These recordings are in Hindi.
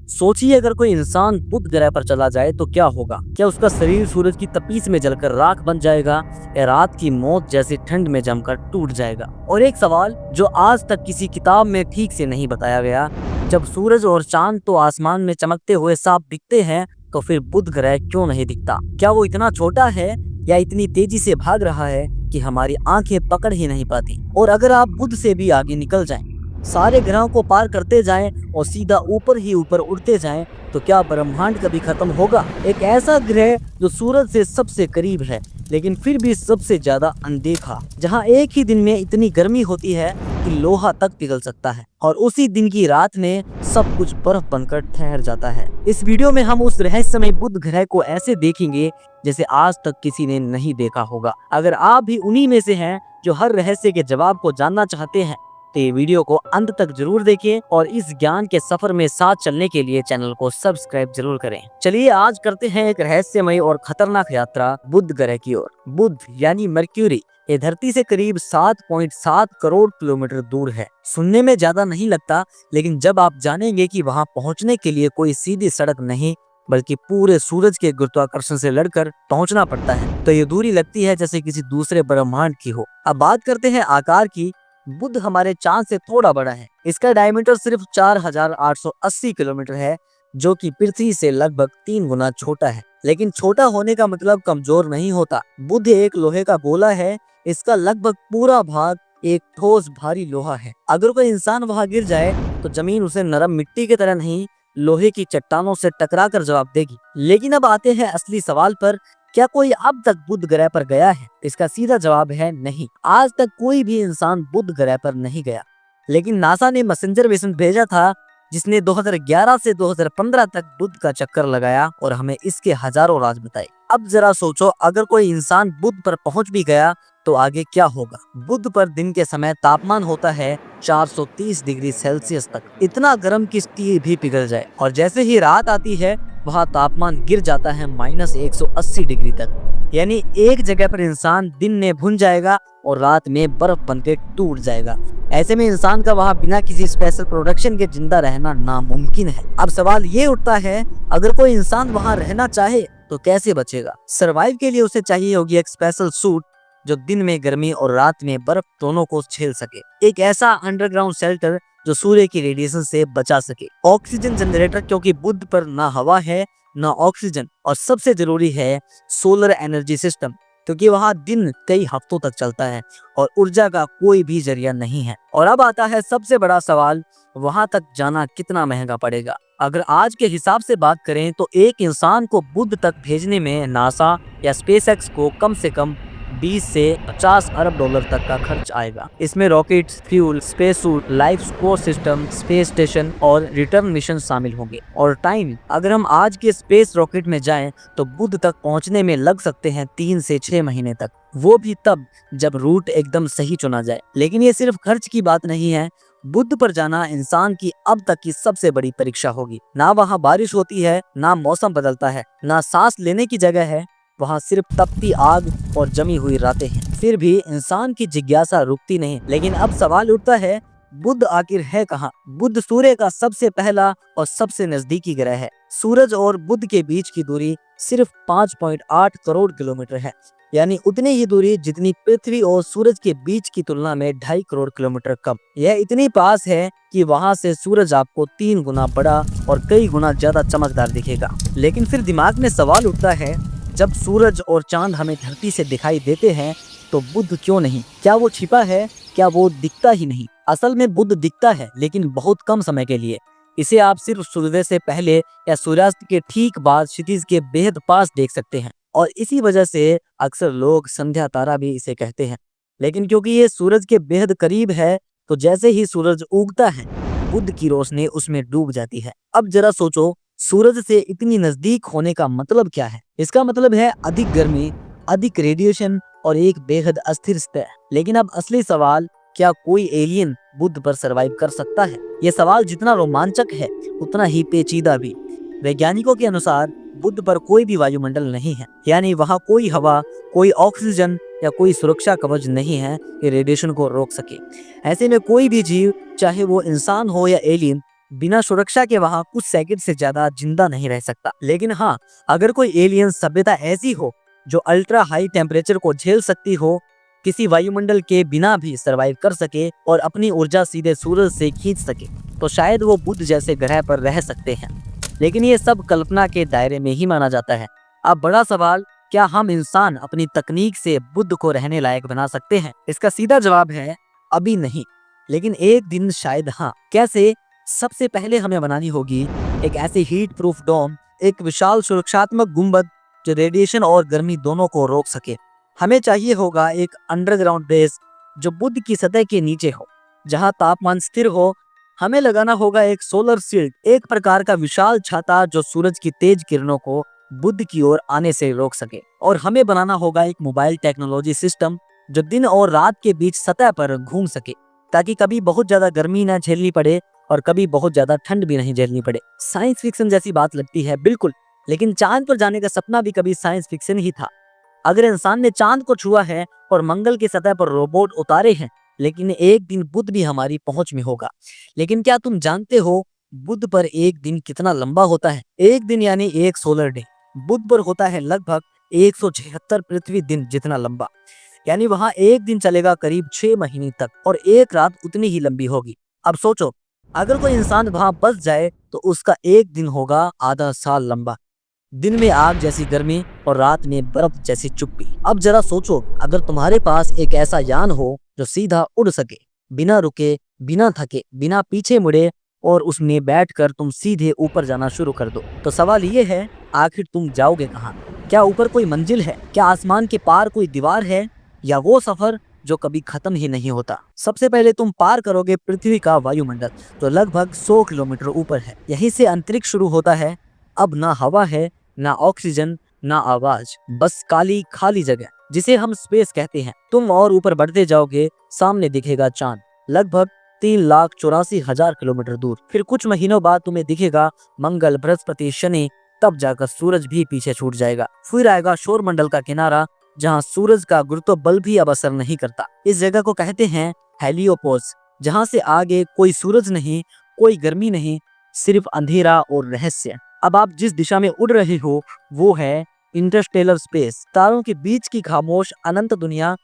सोचिए अगर कोई इंसान बुध ग्रह पर चला जाए तो क्या होगा। क्या उसका शरीर सूरज की तपीस में जलकर राख बन जाएगा या रात की मौत जैसी ठंड में जमकर टूट जाएगा। और एक सवाल जो आज तक किसी किताब में ठीक से नहीं बताया गया, जब सूरज और चांद तो आसमान में चमकते हुए साफ दिखते हैं तो फिर बुध ग्रह क्यों नहीं दिखता। क्या वो इतना छोटा है या इतनी तेजी से भाग रहा है कि हमारी आंखें पकड़ ही नहीं पाती। और अगर आप बुध से भी आगे निकल जाएं, सारे ग्रहों को पार करते जाएं और सीधा ऊपर ही ऊपर उड़ते जाएं, तो क्या ब्रह्मांड कभी खत्म होगा। एक ऐसा ग्रह जो सूरज से सबसे करीब है लेकिन फिर भी सबसे ज्यादा अनदेखा, जहां एक ही दिन में इतनी गर्मी होती है कि लोहा तक पिघल सकता है और उसी दिन की रात में सब कुछ बर्फ बनकर ठहर जाता है। इस वीडियो में हम उस रहस्यमय बुध ग्रह को ऐसे देखेंगे जैसे आज तक किसी ने नहीं देखा होगा। अगर आप भी उन्हीं में से हैं जो हर रहस्य के जवाब को जानना चाहते हैं तो ये वीडियो को अंत तक जरूर देखें और इस ज्ञान के सफर में साथ चलने के लिए चैनल को सब्सक्राइब जरूर करें। चलिए आज करते हैं एक रहस्यमय और खतरनाक यात्रा बुध ग्रह की ओर। बुध यानी मर्क्यूरी ये धरती से करीब 7.7 करोड़ किलोमीटर दूर है। सुनने में ज्यादा नहीं लगता, लेकिन जब आप जानेंगे कि वहां पहुंचने के लिए कोई सीधी सड़क नहीं बल्कि पूरे सूरज के गुरुत्वाकर्षण से लड़कर पहुंचना पड़ता है, तो ये दूरी लगती है जैसे किसी दूसरे ब्रह्मांड की हो। अब बात करते हैं आकार की। बुध हमारे चांद से थोड़ा बड़ा है। इसका डायमीटर सिर्फ 4880 किलोमीटर है, जो कि पृथ्वी से लगभग 3 गुना छोटा है। लेकिन छोटा होने का मतलब कमजोर नहीं होता। बुध एक लोहे का गोला है। इसका लगभग पूरा भाग एक ठोस भारी लोहा है। अगर कोई इंसान वहां गिर जाए तो जमीन उसे नरम मिट्टी की तरह नहीं, लोहे की चट्टानों से टकरा कर जवाब देगी। लेकिन अब आते हैं असली सवाल पर, क्या कोई अब तक बुध ग्रह पर गया है? इसका सीधा जवाब है नहीं। आज तक कोई भी इंसान बुध ग्रह पर नहीं गया। लेकिन नासा ने मैसेंजर मिशन भेजा था जिसने 2011 से 2015 तक बुध का चक्कर लगाया और हमें इसके हजारों राज बताए। अब जरा सोचो, अगर कोई इंसान बुध पर पहुंच भी गया तो आगे क्या होगा। बुध पर दिन के समय तापमान होता है 430 डिग्री सेल्सियस तक, इतना गर्म कि स्टील भी पिघल जाए। और जैसे ही रात आती है वहाँ तापमान गिर जाता है -180 डिग्री तक। यानी एक जगह पर इंसान दिन में भुन जाएगा और रात में बर्फ बनकर टूट जाएगा। ऐसे में इंसान का वहाँ बिना किसी स्पेशल प्रोडक्शन के जिंदा रहना नामुमकिन है। अब सवाल ये उठता है, अगर कोई इंसान वहाँ रहना चाहे तो कैसे बचेगा। सर्वाइव के लिए उसे चाहिए होगी एक स्पेशल सूट जो दिन में गर्मी और रात में बर्फ दोनों को झेल सके। एक ऐसा अंडरग्राउंड शेल्टर जो सूर्य की रेडिएशन से बचा सके। ऑक्सीजन जनरेटर, क्योंकि बुध पर ना हवा है ना ऑक्सीजन। और सबसे जरूरी है सोलर एनर्जी सिस्टम, क्योंकि वहाँ दिन कई हफ्तों तक चलता है और ऊर्जा का कोई भी जरिया नहीं है। और अब आता है सबसे बड़ा सवाल, वहाँ तक जाना कितना महंगा पड़ेगा। अगर आज के हिसाब से बात करें तो एक इंसान को बुध तक भेजने में नासा या स्पेसएक्स को कम से कम 20 से 50 अरब डॉलर तक का खर्च आएगा। इसमें rocket, fuel, space suit, life support system, space station और रिटर्न मिशन शामिल होंगे। और टाइम, अगर हम आज के स्पेस रॉकेट में जाएं तो बुध तक पहुंचने में लग सकते हैं 3 से 6 महीने तक, वो भी तब जब रूट एकदम सही चुना जाए। लेकिन ये सिर्फ खर्च की बात नहीं है। बुध पर जाना इंसान की अब तक की सबसे बड़ी परीक्षा होगी। ना वहाँ बारिश होती है, ना मौसम बदलता है, ना सांस लेने की जगह है। वहाँ सिर्फ तपती आग और जमी हुई रातें हैं। फिर भी इंसान की जिज्ञासा रुकती नहीं। लेकिन अब सवाल उठता है, बुध आखिर है कहाँ? बुध सूर्य का सबसे पहला और सबसे नजदीकी ग्रह है। सूरज और बुध के बीच की दूरी सिर्फ 5.8 करोड़ किलोमीटर है, यानी उतनी ही दूरी जितनी पृथ्वी और सूरज के बीच की तुलना में 2.5 करोड़ किलोमीटर कम। यह इतनी पास है कि वहां से सूरज आपको 3 गुना बड़ा और कई गुना ज्यादा चमकदार दिखेगा। लेकिन फिर दिमाग में सवाल उठता है, जब सूरज और चांद हमें धरती से दिखाई देते हैं तो बुध क्यों नहीं? क्या वो छिपा है? क्या वो दिखता ही नहीं? असल में बुध दिखता है, लेकिन बहुत कम समय के लिए। इसे आप सिर्फ सूर्योदय से पहले या सूर्यास्त के ठीक बाद क्षितिज के बेहद पास देख सकते हैं। और इसी वजह से अक्सर लोग संध्या तारा भी इसे कहते हैं। लेकिन क्योंकि ये सूरज के बेहद करीब है, तो जैसे ही सूरज उगता है बुध की रोशनी उसमें डूब जाती है। अब जरा सोचो, सूरज से इतनी नजदीक होने का मतलब क्या है? इसका मतलब है अधिक गर्मी, अधिक रेडिएशन और एक बेहद अस्थिर सतह। लेकिन अब असली सवाल, क्या कोई एलियन बुध पर सरवाइव कर सकता है? यह सवाल जितना रोमांचक है उतना ही पेचीदा भी। वैज्ञानिकों के अनुसार बुध पर कोई भी वायुमंडल नहीं है, यानी वहाँ कोई हवा, कोई ऑक्सीजन या कोई सुरक्षा कवच नहीं है कि रेडिएशन को रोक सके। ऐसे में कोई भी जीव, चाहे वो इंसान हो या एलियन, बिना सुरक्षा के वहाँ कुछ सेकंड से ज्यादा जिंदा नहीं रह सकता। लेकिन हाँ, अगर कोई एलियन सभ्यता ऐसी हो जो अल्ट्रा हाई टेम्परेचर को झेल सकती हो, किसी वायुमंडल के बिना भी सरवाइव कर सके और अपनी ऊर्जा सीधे सूरज से खींच सके, तो शायद वो बुध जैसे ग्रह पर रह सकते हैं। लेकिन ये सब कल्पना के दायरे में ही माना जाता है। अब बड़ा सवाल, क्या हम इंसान अपनी तकनीक से बुध को रहने लायक बना सकते हैं? इसका सीधा जवाब है अभी नहीं, लेकिन एक दिन शायद हाँ। कैसे? सबसे पहले हमें बनानी होगी एक ऐसी हीट प्रूफ डोम, एक विशाल सुरक्षात्मक गुंबद जो रेडिएशन और गर्मी दोनों को रोक सके। हमें चाहिए होगा एक अंडरग्राउंड बेस जो बुध की सतह के नीचे हो, जहां तापमान स्थिर हो। हमें लगाना होगा एक सोलर शील्ड, एक प्रकार का विशाल छाता जो सूरज की तेज किरणों को बुध की ओर आने से रोक सके। और हमें बनाना होगा एक मोबाइल टेक्नोलॉजी सिस्टम जो दिन और रात के बीच सतह पर घूम सके, ताकि कभी बहुत ज्यादा गर्मी ना झेलनी पड़े और कभी बहुत ज्यादा ठंड भी नहीं झेलनी पड़े। साइंस फिक्शन जैसी बात लगती है, बिल्कुल, लेकिन चांद पर जाने का सपना भी कभी साइंस फिक्शन ही था। अगर इंसान ने चांद को छुआ है और मंगल की सतह पर रोबोट उतारे हैं, लेकिन एक दिन बुध भी हमारी पहुंच में होगा। लेकिन क्या तुम जानते हो बुध पर एक दिन कितना लंबा होता है? एक दिन यानी एक सोलर डे बुध पर होता है लगभग 176 पृथ्वी दिन जितना लंबा। यानी वहां एक दिन चलेगा करीब 6 महीने तक और एक रात उतनी ही लंबी होगी। अब सोचो, अगर कोई इंसान वहां बस जाए तो उसका एक दिन होगा आधा साल लंबा। दिन में आग जैसी गर्मी और रात में बर्फ जैसी चुप्पी। अब जरा सोचो, अगर तुम्हारे पास एक ऐसा यान हो जो सीधा उड़ सके, बिना रुके, बिना थके, बिना पीछे मुड़े, और उसमें बैठकर तुम सीधे ऊपर जाना शुरू कर दो, तो सवाल ये है, आखिर तुम जाओगे कहाँ? क्या ऊपर कोई मंजिल है? क्या आसमान के पार कोई दीवार है? या वो सफर जो कभी खत्म ही नहीं होता? सबसे पहले तुम पार करोगे पृथ्वी का वायुमंडल, जो लगभग 100 किलोमीटर ऊपर है। यहीं से अंतरिक्ष शुरू होता है। अब ना हवा है, ना ऑक्सीजन, ना आवाज, बस काली खाली जगह जिसे हम स्पेस कहते हैं। तुम और ऊपर बढ़ते जाओगे, सामने दिखेगा चांद, लगभग 3,84,000 किलोमीटर दूर। फिर कुछ महीनों बाद तुम्हें दिखेगा मंगल, बृहस्पति, शनि। तब जाकर सूरज भी पीछे छूट जाएगा। फिर आएगा सौरमंडल का किनारा, जहाँ सूरज का गुरुत्व बल भी अब असर नहीं करता। इस जगह को कहते हैं हेलियोपोस, जहाँ से आगे कोई सूरज नहीं, कोई गर्मी नहीं, सिर्फ अंधेरा और रहस्य। अब आप जिस दिशा में उड़ रहे हो वो है इंटरस्टेलर स्पेस, तारों के बीच की खामोश अनंत दुनिया।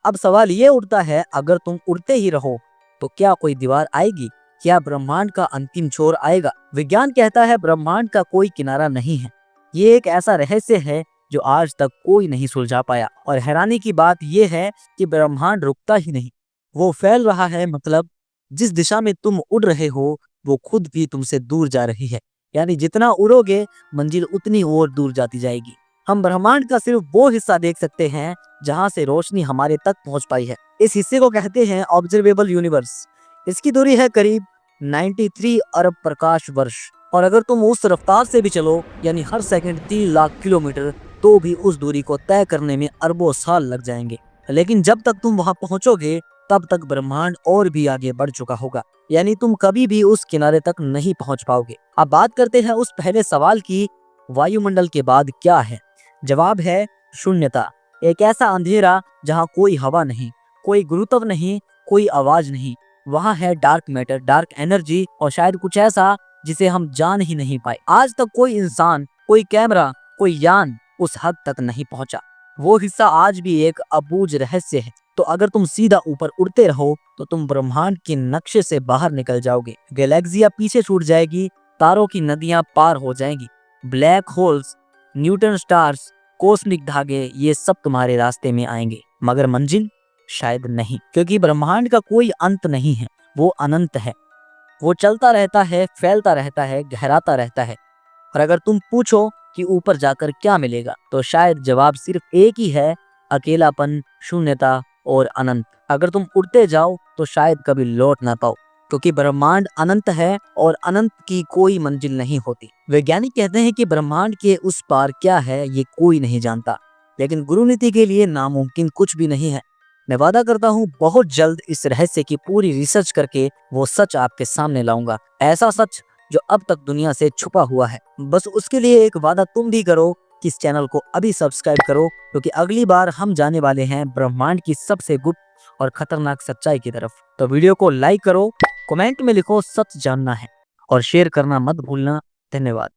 अब सवाल ये उठता है, अगर तुम उड़ते ही रहो तो क्या कोई दीवार आएगी? क्या ब्रह्मांड का अंतिम छोर आएगा? विज्ञान कहता है ब्रह्मांड का कोई किनारा नहीं है। ये एक ऐसा रहस्य है जो आज तक कोई नहीं सुलझा पाया। और हैरानी की बात यह है कि ब्रह्मांड रुकता ही नहीं, वो फैल रहा है। मतलब जिस दिशा में तुम उड़ रहे हो वो खुद भी तुमसे दूर जा रही है। यानी जितना उड़ोगे मंजिल उतनी और दूर जाती जाएगी। हम ब्रह्मांड का सिर्फ वो हिस्सा देख सकते हैं जहां से रोशनी हमारे तक पहुंच पाई है। इस हिस्से को कहते हैं ऑब्जर्वेबल यूनिवर्स। इसकी दूरी है करीब 93 अरब प्रकाश वर्ष। और अगर तुम उस रफ्तार से भी चलो, यानी हर सेकंड 3 लाख किलोमीटर, तो भी उस दूरी को तय करने में अरबों साल लग जाएंगे। लेकिन जब तक तुम वहां पहुंचोगे तब तक ब्रह्मांड और भी आगे बढ़ चुका होगा। यानी तुम कभी भी उस किनारे तक नहीं पहुंच पाओगे। अब बात करते हैं उस पहले सवाल की, वायुमंडल के बाद क्या है? जवाब है शून्यता। एक ऐसा अंधेरा जहां कोई हवा नहीं, कोई गुरुत्व नहीं, कोई आवाज नहीं। वहां है डार्क मैटर, डार्क एनर्जी, और शायद कुछ ऐसा जिसे हम जान ही नहीं पाए। आज तक कोई इंसान, कोई कैमरा, कोई यान उस हद तक नहीं पहुंचा। वो हिस्सा आज भी एक अबूझ रहस्य है। तो अगर तुम सीधा ऊपर उड़ते रहो तो तुम ब्रह्मांड के नक्शे से बाहर निकल जाओगे। गैलेक्सियां पीछे छूट जाएगी, तारों की नदियां पार हो जाएंगी, black holes, Newton stars, cosmic धागे, ये सब तुम्हारे रास्ते में आएंगे। मगर मंजिल शायद नहीं, क्योंकि ब्रह्मांड का कोई अंत नहीं है, वो अनंत है। वो चलता रहता है, फैलता रहता है, गहराता रहता है। और अगर तुम पूछो कि ऊपर जाकर क्या मिलेगा, तो शायद जवाब सिर्फ एक ही है, अकेलापन, शून्यता और अनंत। अगर तुम उड़ते जाओ तो शायद कभी लौट ना पाओ, क्योंकि ब्रह्मांड अनंत है और अनंत की कोई मंजिल नहीं होती। वैज्ञानिक कहते हैं कि ब्रह्मांड के उस पार क्या है ये कोई नहीं जानता, लेकिन गुरु नीति के लिए नामुमकिन कुछ भी नहीं है। मैं वादा करता हूँ बहुत जल्द इस रहस्य की पूरी रिसर्च करके वो सच आपके सामने लाऊंगा। ऐसा सच जो अब तक दुनिया से छुपा हुआ है। बस उसके लिए एक वादा तुम भी करो कि इस चैनल को अभी सब्सक्राइब करो, क्योंकि अगली बार हम जाने वाले हैं ब्रह्मांड की सबसे गुप्त और खतरनाक सच्चाई की तरफ। तो वीडियो को लाइक करो, कमेंट में लिखो सच जानना है, और शेयर करना मत भूलना। धन्यवाद।